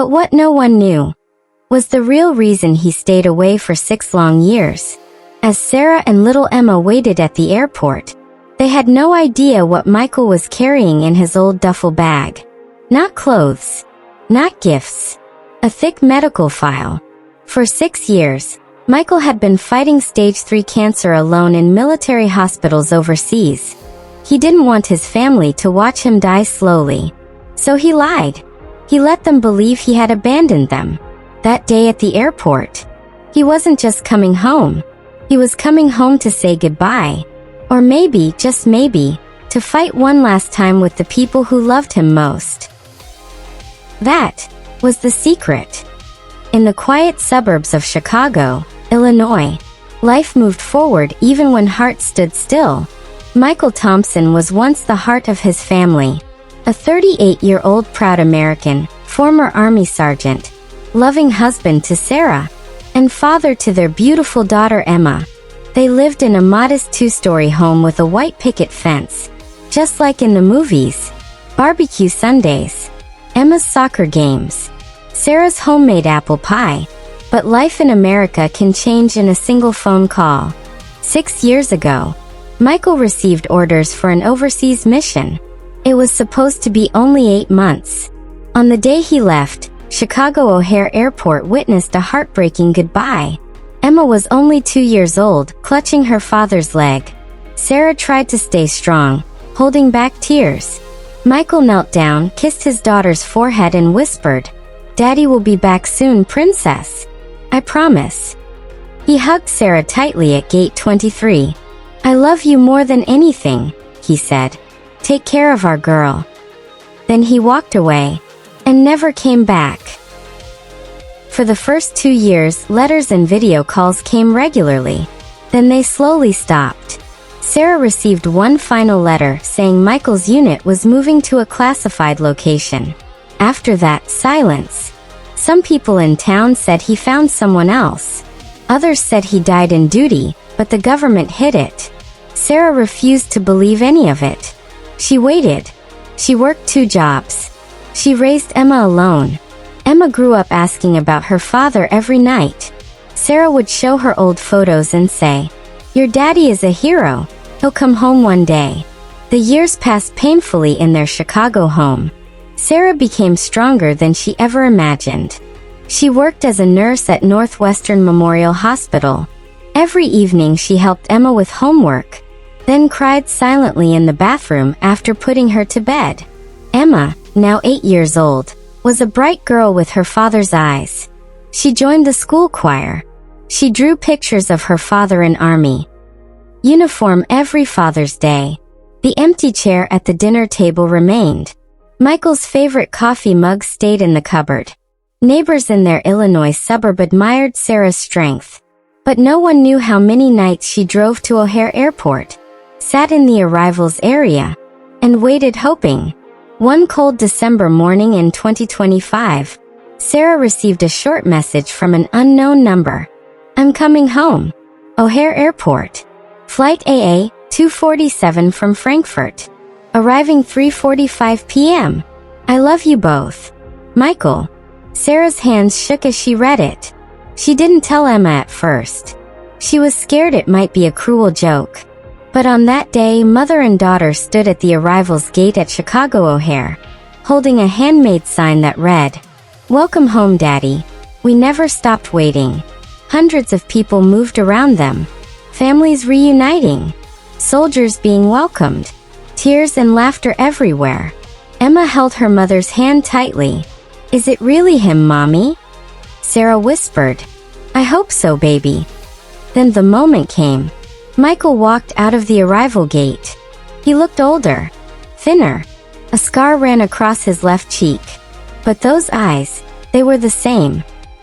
But what no one knew was the real reason he stayed away for 6 long years. As Sarah and little Emma waited at the airport, they had no idea what Michael was carrying in his old duffel bag. Not clothes, not gifts, a thick medical file. For 6 years, Michael had been fighting stage 3 cancer alone in military hospitals overseas. He didn't want his family to watch him die slowly. So he lied. He let them believe he had abandoned them. That day at the airport, he wasn't just coming home. He was coming home to say goodbye. Or maybe, just maybe, to fight one last time with the people who loved him most. That was the secret. In the quiet suburbs of Chicago, Illinois, life moved forward even when hearts stood still. Michael Thompson was once the heart of his family. A 38-year-old proud American, former Army sergeant, loving husband to Sarah, and father to their beautiful daughter Emma. They lived in a modest 2-story home with a white picket fence, just like in the movies. Barbecue Sundays, Emma's soccer games, Sarah's homemade apple pie. But life in America can change in a single phone call. 6 years ago, Michael received orders for an overseas mission. It was supposed to be only 8 months. On the day he left, Chicago O'Hare Airport witnessed a heartbreaking goodbye. Emma was only 2 years old, clutching her father's leg. Sarah tried to stay strong, holding back tears. Michael knelt down, kissed his daughter's forehead and whispered, "Daddy will be back soon, princess. I promise." He hugged Sarah tightly at gate 23. "I love you more than anything," he said. "Take care of our girl." Then he walked away and never came back. For the first 2 years, letters and video calls came regularly. Then they slowly stopped. Sarah received one final letter saying Michael's unit was moving to a classified location. After that, silence. Some people in town said he found someone else. Others said he died in duty, but the government hid it. Sarah refused to believe any of it. She waited. She worked 2 jobs. She raised Emma alone. Emma grew up asking about her father every night. Sarah would show her old photos and say, "Your daddy is a hero. He'll come home one day." The years passed painfully in their Chicago home. Sarah became stronger than she ever imagined. She worked as a nurse at Northwestern Memorial Hospital. Every evening she helped Emma with homework, then cried silently in the bathroom after putting her to bed. Emma, now 8 years old, was a bright girl with her father's eyes. She joined the school choir. She drew pictures of her father in Army uniform every Father's Day. The empty chair at the dinner table remained. Michael's favorite coffee mug stayed in the cupboard. Neighbors in their Illinois suburb admired Sarah's strength. But no one knew how many nights she drove to O'Hare Airport, sat in the arrivals area, and waited hoping. One cold December morning in 2025, Sarah received a short message from an unknown number. "I'm coming home. O'Hare Airport. Flight AA 247 from Frankfurt. Arriving 3:45 p.m. I love you both. Michael." Sarah's hands shook as she read it. She didn't tell Emma at first. She was scared it might be a cruel joke. But on that day, mother and daughter stood at the arrivals gate at Chicago O'Hare, holding a handmade sign that read, "Welcome home, Daddy." We never stopped waiting. Hundreds of people moved around them. Families reuniting. Soldiers being welcomed. Tears and laughter everywhere. Emma held her mother's hand tightly. "Is it really him, Mommy?" Sarah whispered. "I hope so, baby." Then the moment came. Michael walked out of the arrival gate. He looked older, thinner. A scar ran across his left cheek. But those eyes, they were the same.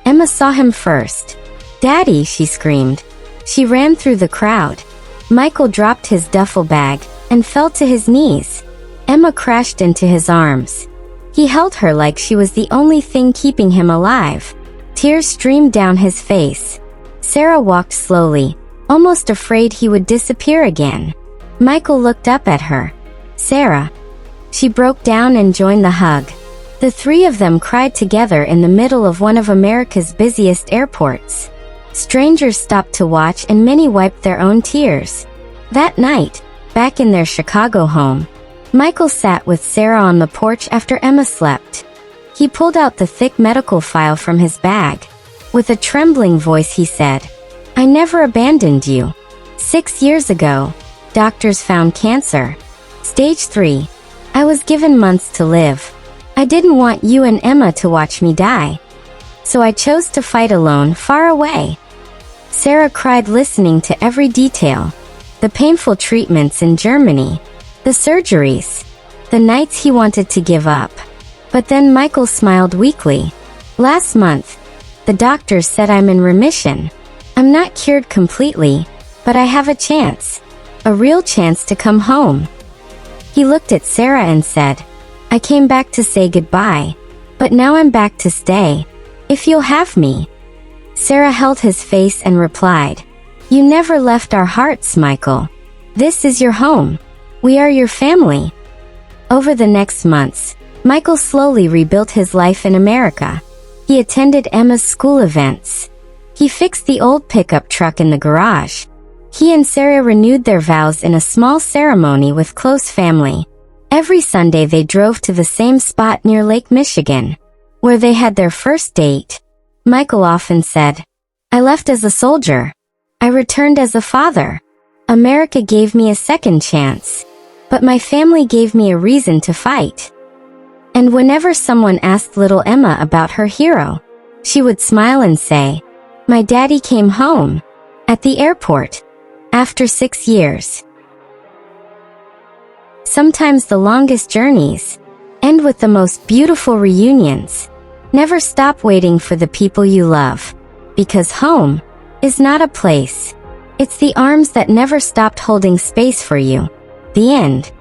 Emma saw him first. "Daddy," she screamed. She ran through the crowd. Michael dropped his duffel bag and fell to his knees. Emma crashed into his arms. He held her like she was the only thing keeping him alive. Tears streamed down his face. Sarah walked slowly, almost afraid he would disappear again. Michael looked up at her. "Sarah." She broke down and joined the hug. The three of them cried together in the middle of one of America's busiest airports. Strangers stopped to watch and many wiped their own tears. That night, back in their Chicago home, Michael sat with Sarah on the porch after Emma slept. He pulled out the thick medical file from his bag. With a trembling voice he said, "I never abandoned you. 6 years ago, doctors found cancer. Stage 3. I was given months to live. I didn't want you and Emma to watch me die. So I chose to fight alone, far away." Sarah cried, listening to every detail. The painful treatments in Germany, the surgeries, the nights he wanted to give up. But then Michael smiled weakly. "Last month, the doctors said I'm in remission. I'm not cured completely, but I have a chance. A real chance to come home." He looked at Sarah and said, "I came back to say goodbye, but now I'm back to stay, if you'll have me." Sarah held his face and replied, "You never left our hearts, Michael. This is your home. We are your family." Over the next months, Michael slowly rebuilt his life in America. He attended Emma's school events. He fixed the old pickup truck in the garage. He and Sarah renewed their vows in a small ceremony with close family. Every Sunday they drove to the same spot near Lake Michigan, where they had their first date. Michael often said, "I left as a soldier. I returned as a father. America gave me a second chance. But my family gave me a reason to fight." And whenever someone asked little Emma about her hero, she would smile and say, "My daddy came home. At the airport. After 6 years." Sometimes the longest journeys end with the most beautiful reunions. Never stop waiting for the people you love, because home is not a place. It's the arms that never stopped holding space for you. The end.